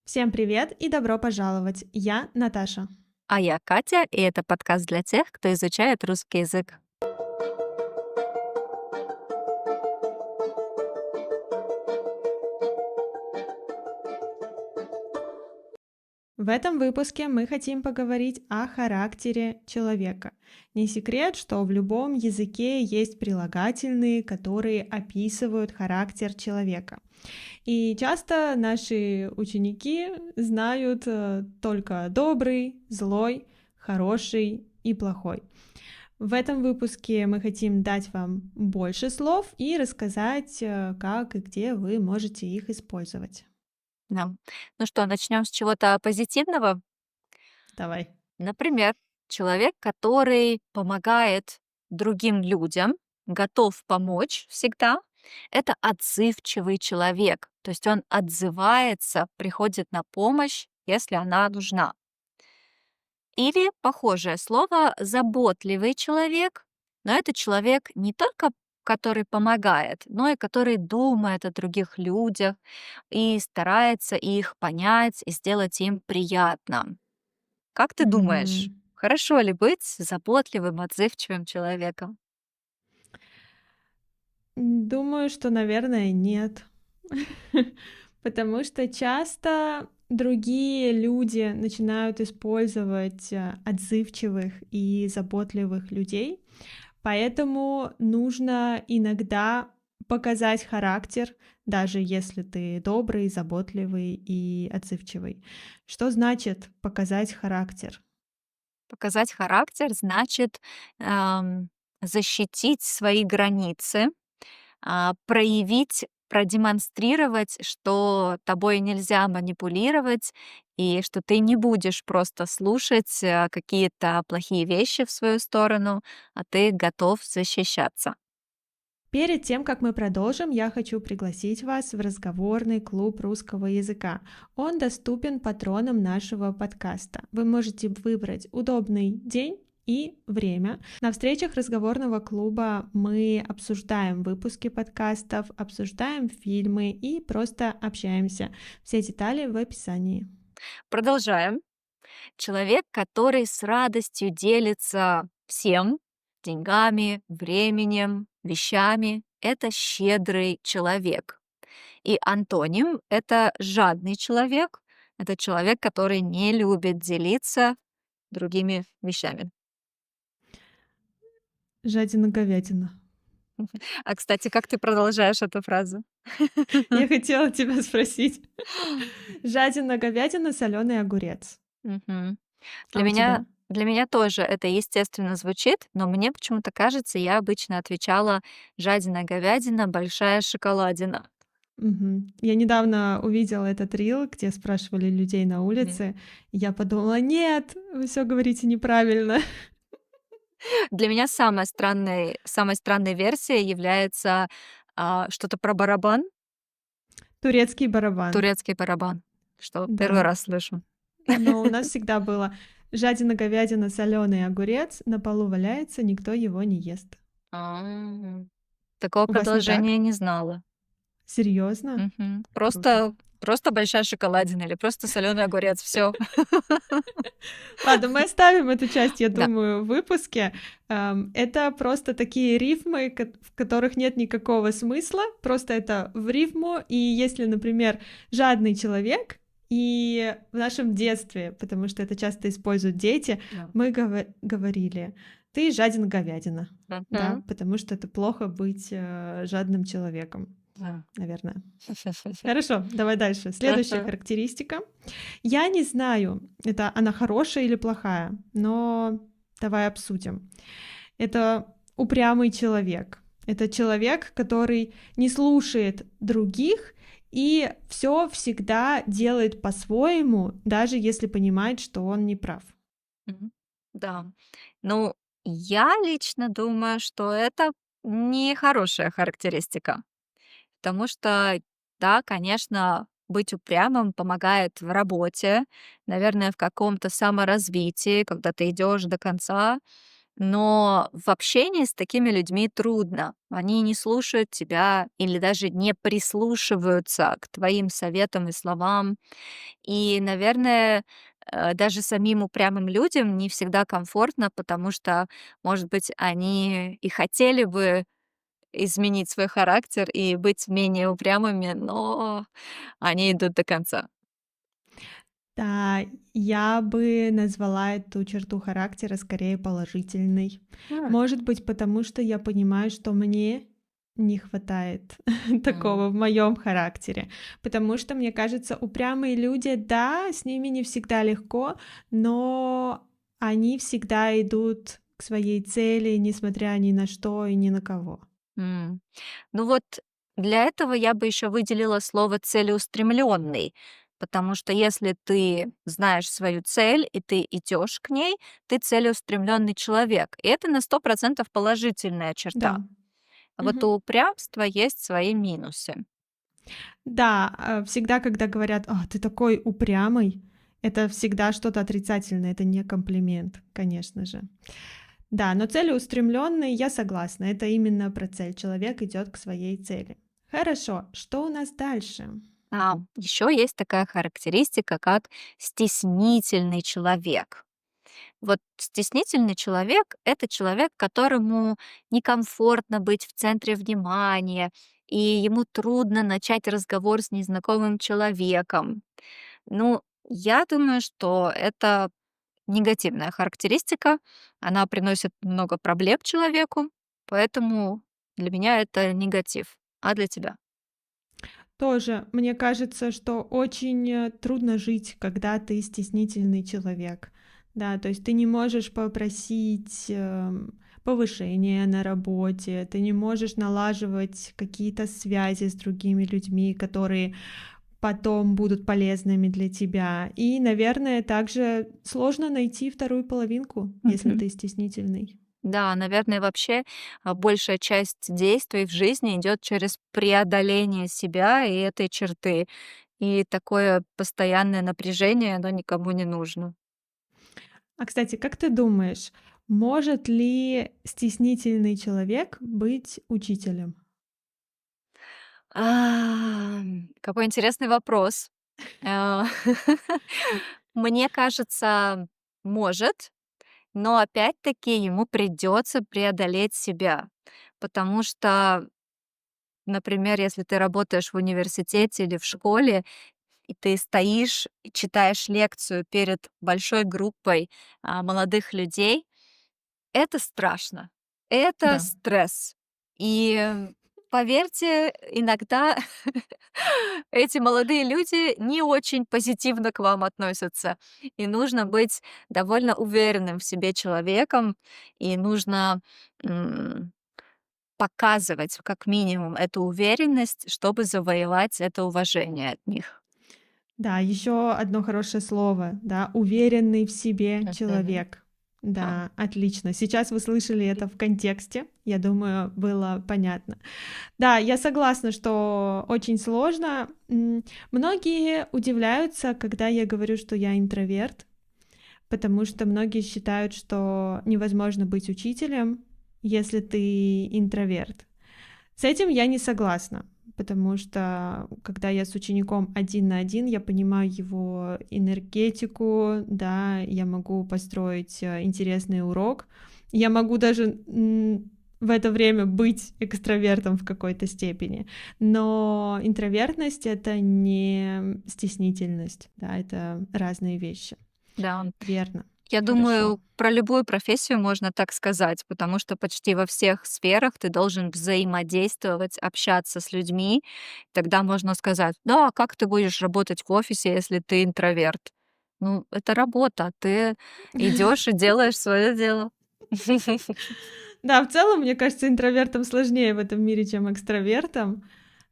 Всем привет и добро пожаловать! Я Наташа. А я Катя, и это подкаст для тех, кто изучает русский язык. В этом выпуске мы хотим поговорить о характере человека. Не секрет, что в любом языке есть прилагательные, которые описывают характер человека. И часто наши ученики знают только добрый, злой, хороший и плохой. В этом выпуске мы хотим дать вам больше слов и рассказать, как и где вы можете их использовать. Да. Ну что, начнем с чего-то позитивного? Давай. Например, человек, который помогает другим людям, готов помочь всегда, это отзывчивый человек. То есть он отзывается, приходит на помощь, если она нужна. Или похожее слово заботливый человек, но это человек не только который помогает, но и который думает о других людях и старается их понять и сделать им приятно. Как ты думаешь, Мгм. хорошо ли быть заботливым, отзывчивым человеком? Думаю, что, наверное, нет. Потому что часто другие люди начинают использовать отзывчивых и заботливых людей, поэтому нужно иногда показать характер, даже если ты добрый, заботливый и отзывчивый. Что значит показать характер? Показать характер значит ам, защитить свои границы, проявить, продемонстрировать, что тобой нельзя манипулировать и что ты не будешь просто слушать какие-то плохие вещи в свою сторону, а ты готов защищаться. Перед тем, как мы продолжим, я хочу пригласить вас в разговорный клуб русского языка. Он доступен патронам нашего подкаста. Вы можете выбрать удобный день и время. На встречах разговорного клуба мы обсуждаем выпуски подкастов, обсуждаем фильмы и просто общаемся. Все детали в описании. Продолжаем. Человек, который с радостью делится всем, деньгами, временем, вещами, это щедрый человек. И антоним — это жадный человек, это человек, который не любит делиться другими вещами. Жадина-говядина. А, кстати, как ты продолжаешь эту фразу? Я хотела тебя спросить. Жадина-говядина, соленый огурец. Мгм. Для А у меня тебя? для меня тоже это естественно звучит, но мне почему-то кажется, я обычно отвечала: "Жадина говядина, большая шоколадина". Мгм. Я недавно увидела этот рил, где спрашивали людей на Мгм. улице, и я подумала: "Нет, вы всё говорите неправильно". Для меня самой странной версией является, что-то про барабан, Турецкий барабан. турецкий барабан, что первый Да. раз слышу. Но у нас всегда было: жадина, говядина, соленый огурец, на полу валяется, никто его не ест. А, Такого У вас не так? продолжения не знала. Серьезно? Мгм. Круто. Просто большая шоколадина или просто соленый огурец. Все. Ладно, мы оставим эту часть, я Да. думаю, в выпуске. Это просто такие рифмы, в которых нет никакого смысла, просто это в рифму. И если, например, жадный человек, и в нашем детстве, потому что это часто используют дети, Да. мы говорили: "Ты жаден говядина", да, Мгм. потому что это плохо быть жадным человеком, Да. наверное. Хорошо, давай дальше. Следующая Хорошо. характеристика. Я не знаю, это она хорошая или плохая, но давай обсудим. Это упрямый человек. Это человек, который не слушает других и все всегда делает по-своему, даже если понимает, что он не прав. Мгм. Да. Ну, я лично думаю, что это не хорошая характеристика, потому что, да, конечно, быть упрямым помогает в работе, наверное, в каком-то саморазвитии, когда ты идешь до конца. но в общении с такими людьми трудно. Они не слушают тебя или даже не прислушиваются к твоим советам и словам. И, наверное, даже самим упрямым людям не всегда комфортно, потому что, может быть, они и хотели бы изменить свой характер и быть менее упрямыми, но они идут до конца. Да, я бы назвала эту черту характера скорее положительной. М, Может быть, потому что я понимаю, что мне не хватает м. такого в моем характере. Потому что, мне кажется, упрямые люди, да, с ними не всегда легко, но они всегда идут к своей цели, несмотря ни на что и ни на кого. М. Ну вот для этого я бы еще выделила слово целеустремленный, потому что если ты знаешь свою цель и ты идешь к ней, ты целеустремленный человек. И это на 100% положительная черта. Да. А вот у Мгм. упрямства есть свои минусы. Да, всегда, когда говорят: "А, ты такой упрямый", это всегда что-то отрицательное, это не комплимент, конечно же. Да, но целеустремленный, я согласна, это именно про цель. Человек идет к своей цели. Хорошо, что у нас дальше? Еще есть такая характеристика, как стеснительный человек. Вот стеснительный человек — это человек, которому некомфортно быть в центре внимания, и ему трудно начать разговор с незнакомым человеком. Ну, я думаю, что это негативная характеристика, она приносит много проблем человеку, поэтому для меня это негатив. А для тебя? Тоже, мне кажется, что очень трудно жить, когда ты стеснительный человек. Да, то есть ты не можешь попросить повышения на работе, ты не можешь налаживать какие-то связи с другими людьми, которые потом будут полезными для тебя. И, наверное, также сложно найти вторую половинку, если Мгм. ты стеснительный. Да, наверное, вообще большая часть действий в жизни идет через преодоление себя и этой черты. И такое постоянное напряжение, оно никому не нужно. А, кстати, как ты думаешь, может ли стеснительный человек быть учителем? Какой интересный вопрос. А, Мне кажется, может, но опять-таки ему придется преодолеть себя, потому что, например, если ты работаешь в университете или в школе, и ты стоишь и читаешь лекцию перед большой группой молодых людей, это страшно, это Да. стресс. И поверьте, иногда эти молодые люди не очень позитивно к вам относятся. И нужно быть довольно уверенным в себе человеком, и нужно м, показывать как минимум эту уверенность, чтобы завоевать это уважение от них. Да, еще одно хорошее слово, да, уверенный в себе Мгм. человек. Да. Да, отлично. Сейчас вы слышали это в контексте, я думаю, было понятно. Да, я согласна, что очень сложно. Многие удивляются, когда я говорю, что я интроверт, потому что многие считают, что невозможно быть учителем, если ты интроверт. С этим я не согласна, потому что когда я с учеником один на один, я понимаю его энергетику, да, я могу построить интересный урок, я могу даже в это время быть экстравертом в какой-то степени, но интровертность — это не стеснительность, да, это разные вещи. Да. Верно. Я Хорошо. думаю, про любую профессию можно так сказать, потому что почти во всех сферах ты должен взаимодействовать, общаться с людьми. Тогда можно сказать: "Да, а как ты будешь работать в офисе, если ты интроверт?" Ну, это работа, ты идешь и делаешь свое дело. Да, в целом, мне кажется, интровертам сложнее в этом мире, чем экстравертам.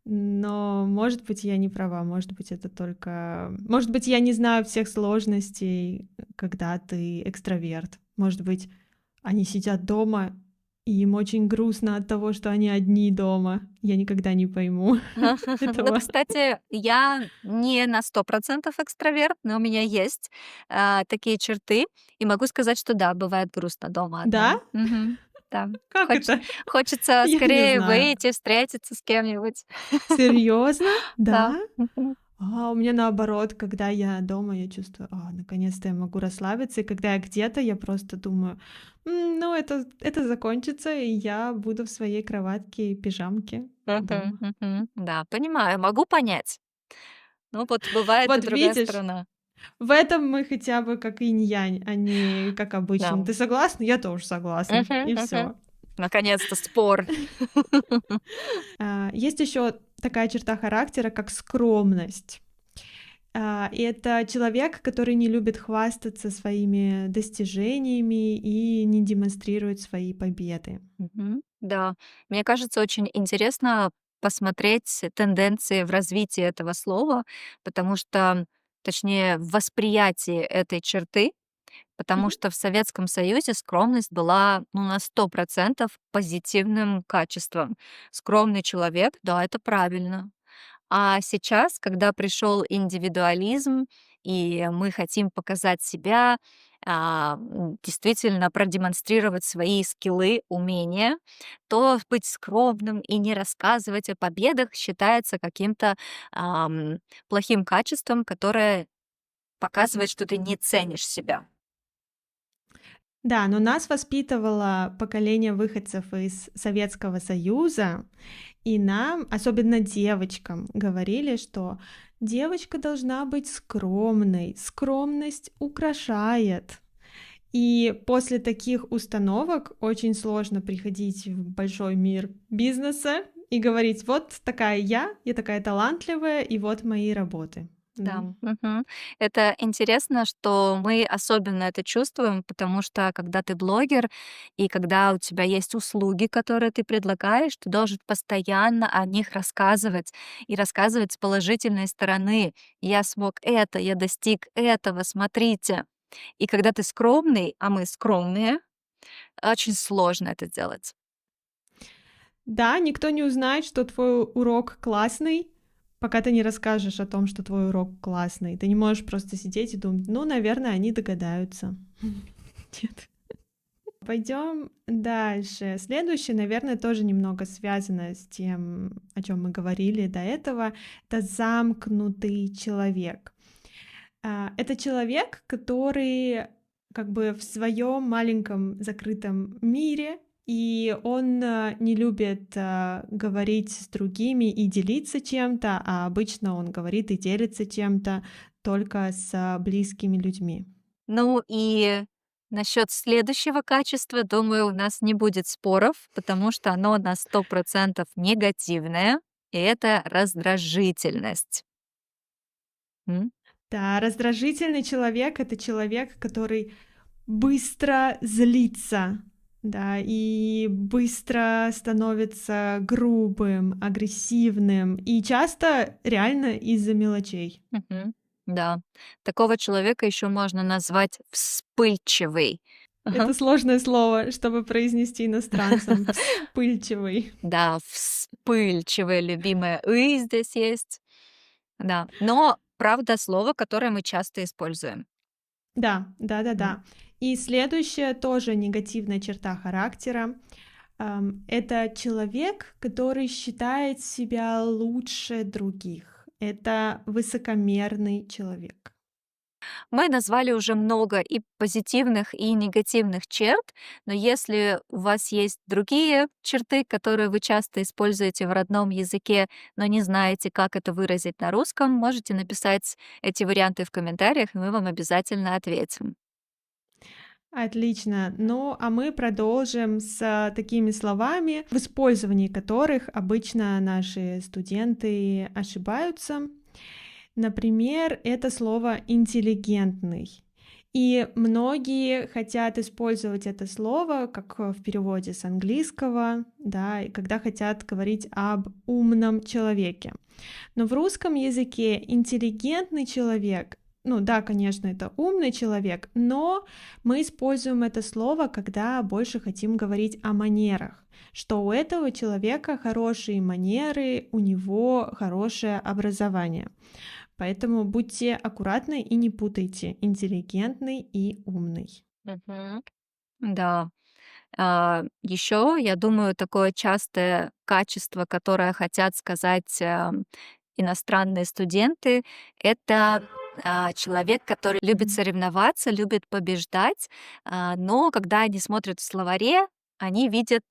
Но, может быть, я не права, может быть, это только... Может быть, я не знаю всех сложностей, когда ты экстраверт. Может быть, они сидят дома и им очень грустно от того, что они одни дома. Я никогда не пойму Ну, этого. кстати, я не на 100% экстраверт, но у меня есть такие черты, и могу сказать, что да, бывает грустно дома Да? одной. Мгм. Да. Как это? Хочется Я не скорее знаю. выйти, встретиться с кем-нибудь. Серьезно? Да. Да? Мгм. У меня наоборот, когда я дома, я чувствую, наконец-то я могу расслабиться, и когда я где-то, я просто думаю, ну это закончится, и я буду в своей кроватке и пижамке Мгм, дома. мгм. Да, понимаю, могу понять. Ну, вот бывает и Вот другая видишь, сторона. в этом мы хотя бы как инь-янь, а не как обычно. Да. Ты согласна? Я тоже согласна. Мгм, И мгм. все. Наконец-то спор. Есть еще такая черта характера, как скромность. И это человек, который не любит хвастаться своими достижениями и не демонстрирует свои победы. Мгм. Да, мне кажется, очень интересно посмотреть тенденции в развитии этого слова, потому что, точнее, в восприятии этой черты, потому Мгм. что в Советском Союзе скромность была, ну, на 100% позитивным качеством. Скромный человек, да, это правильно. А сейчас, когда пришел индивидуализм, и мы хотим показать себя, действительно продемонстрировать свои скиллы, умения, то быть скромным и не рассказывать о победах считается каким-то плохим качеством, которое показывает, что ты не ценишь себя. Да, но нас воспитывало поколение выходцев из Советского Союза, и нам, особенно девочкам, говорили, что девочка должна быть скромной, скромность украшает. И после таких установок очень сложно приходить в большой мир бизнеса и говорить, вот такая я такая талантливая, и вот мои работы. Да. Да, мгм. Это интересно, что мы особенно это чувствуем, потому что когда ты блогер и когда у тебя есть услуги, которые ты предлагаешь, ты должен постоянно о них рассказывать и рассказывать с положительной стороны. Я смог это, я достиг этого, смотрите. И когда ты скромный, а мы скромные, очень сложно это сделать. Да, никто не узнает, что твой урок классный, пока ты не расскажешь о том, что твой урок классный. Ты не можешь просто сидеть и думать, ну, наверное, они догадаются. Нет. Пойдем дальше. Следующее, наверное, тоже немного связано с тем, о чем мы говорили до этого. Это замкнутый человек. Это человек, который как бы в своем маленьком закрытом мире, и он не любит говорить с другими и делиться чем-то, а обычно он говорит и делится чем-то только с близкими людьми. Ну и насчет следующего качества, думаю, у нас не будет споров, потому что оно на 100% негативное, и это раздражительность. М? Да, раздражительный человек — это человек, который быстро злится, да, и быстро становится грубым, агрессивным, и часто реально из-за мелочей. Мгм. Да, такого человека еще можно назвать вспыльчивый. Это Ага. сложное слово, чтобы произнести иностранцам. Вспыльчивый. Да, вспыльчивый, любимое «ы» здесь есть. Да, но правда слово, которое мы часто используем. Да, М. да-да-да. И следующая тоже негативная черта характера. Это человек, который считает себя лучше других. Это высокомерный человек. Мы назвали уже много и позитивных, и негативных черт, но если у вас есть другие черты, которые вы часто используете в родном языке, но не знаете, как это выразить на русском, можете написать эти варианты в комментариях, и мы вам обязательно ответим. Отлично. Ну, а мы продолжим с такими словами, в использовании которых обычно наши студенты ошибаются. Например, это слово интеллигентный. И многие хотят использовать это слово, как в переводе с английского, да, и когда хотят говорить об умном человеке. Но в русском языке интеллигентный человек ну да, конечно, это умный человек, но мы используем это слово, когда больше хотим говорить о манерах, что у этого человека хорошие манеры, у него хорошее образование. Поэтому будьте аккуратны и не путайте интеллигентный и умный. Мгм. Да. Еще, я думаю, такое частое качество, которое хотят сказать иностранные студенты, это человек, который любит соревноваться, любит побеждать, но когда они смотрят в словаре, они видят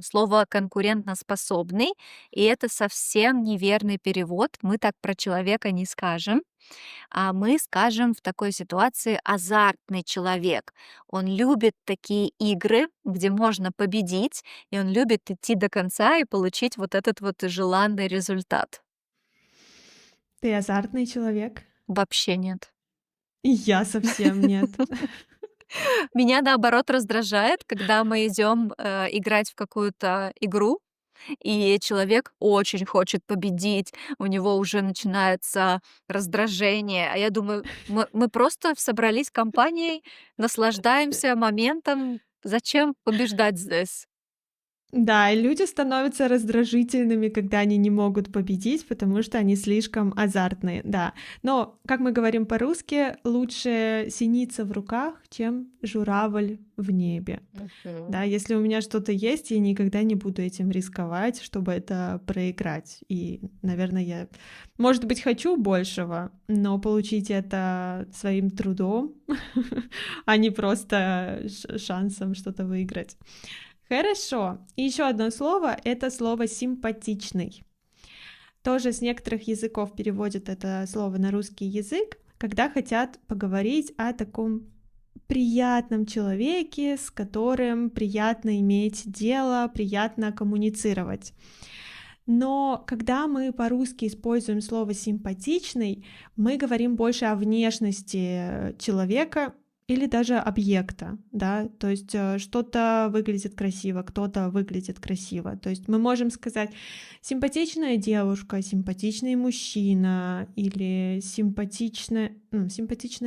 слово конкурентоспособный, и это совсем неверный перевод. Мы так про человека не скажем, а мы скажем в такой ситуации азартный человек. Он любит такие игры, где можно победить, и он любит идти до конца и получить вот этот вот желанный результат. Ты азартный человек? Вообще нет. И я совсем нет. Меня наоборот раздражает, когда мы идем играть в какую-то игру, и человек очень хочет победить, у него уже начинается раздражение. А я думаю, мы просто собрались компанией, наслаждаемся моментом. Зачем побеждать здесь? Да, и люди становятся раздражительными, когда они не могут победить, потому что они слишком азартные, да. Но, как мы говорим по-русски, лучше синица в руках, чем журавль в небе. Мгм. Да, если у меня что-то есть, я никогда не буду этим рисковать, чтобы это проиграть. И, наверное, я, может быть, хочу большего, но получить это своим трудом, а не просто шансом что-то выиграть. Хорошо. И еще одно слово — это слово «симпатичный». Тоже с некоторых языков переводят это слово на русский язык, когда хотят поговорить о таком приятном человеке, с которым приятно иметь дело, приятно коммуницировать. Но когда мы по-русски используем слово «симпатичный», мы говорим больше о внешности человека или даже объекта, да, то есть что-то выглядит красиво, кто-то выглядит красиво. То есть мы можем сказать симпатичная девушка, симпатичный мужчина или симпатичная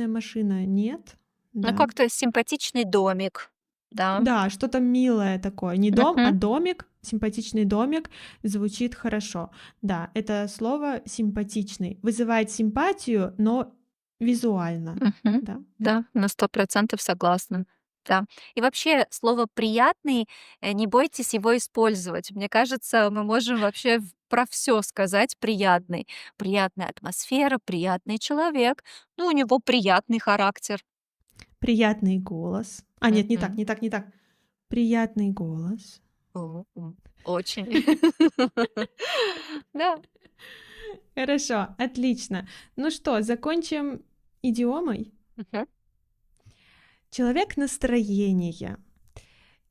машина. Нет, Ну, да. как-то симпатичный домик, да. Да, что-то милое такое. Не дом, а Мгм. домик. Симпатичный домик звучит хорошо. Да, это слово симпатичный вызывает симпатию, но визуально. Мгм. Да. Да, на 100% согласна. Да. И вообще слово "приятный", не бойтесь его использовать. Мне кажется, мы можем вообще про все сказать "приятный". Приятная атмосфера, приятный человек, ну, у него приятный характер. Приятный голос. А, нет, не так, Мгм. не так, не так. Приятный голос. Очень. Да. Хорошо, отлично. Ну что, закончим идиомой. Мгм. Человек настроения.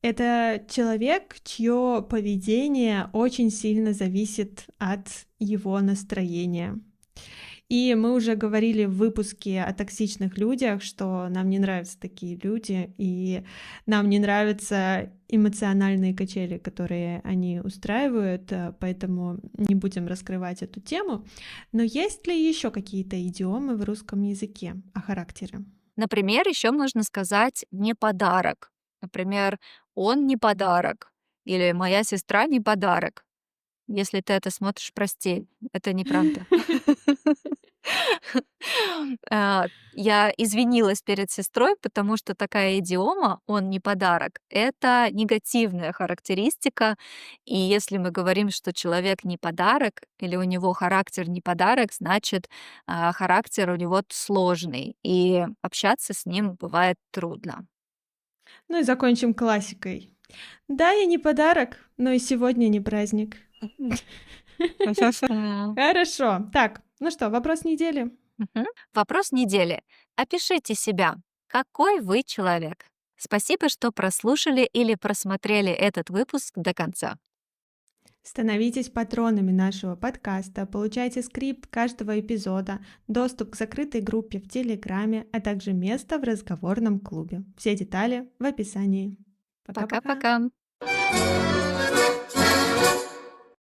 Это человек, чье поведение очень сильно зависит от его настроения. И мы уже говорили в выпуске о токсичных людях, что нам не нравятся такие люди, и нам не нравятся эмоциональные качели, которые они устраивают, поэтому не будем раскрывать эту тему. Но есть ли еще какие-то идиомы в русском языке о характере? Например, еще можно сказать "не подарок". Например, "он не подарок" или "моя сестра не подарок". Если ты это смотришь, прости, это неправда. Я извинилась перед сестрой, потому что такая идиома "он не подарок" — это негативная характеристика. И если мы говорим, что человек не подарок или у него характер не подарок, значит, характер у него сложный, и общаться с ним бывает трудно. Ну и закончим классикой. Да, я не подарок, но и сегодня не праздник. Хорошо. Так, ну что, вопрос недели. Мгм. Вопрос недели. Опишите себя. Какой вы человек? Спасибо, что прослушали или просмотрели этот выпуск до конца. Становитесь патронами нашего подкаста, получайте скрипт каждого эпизода, доступ к закрытой группе в Телеграме, а также место в разговорном клубе. Все детали в описании. Пока-пока. Пока-пока.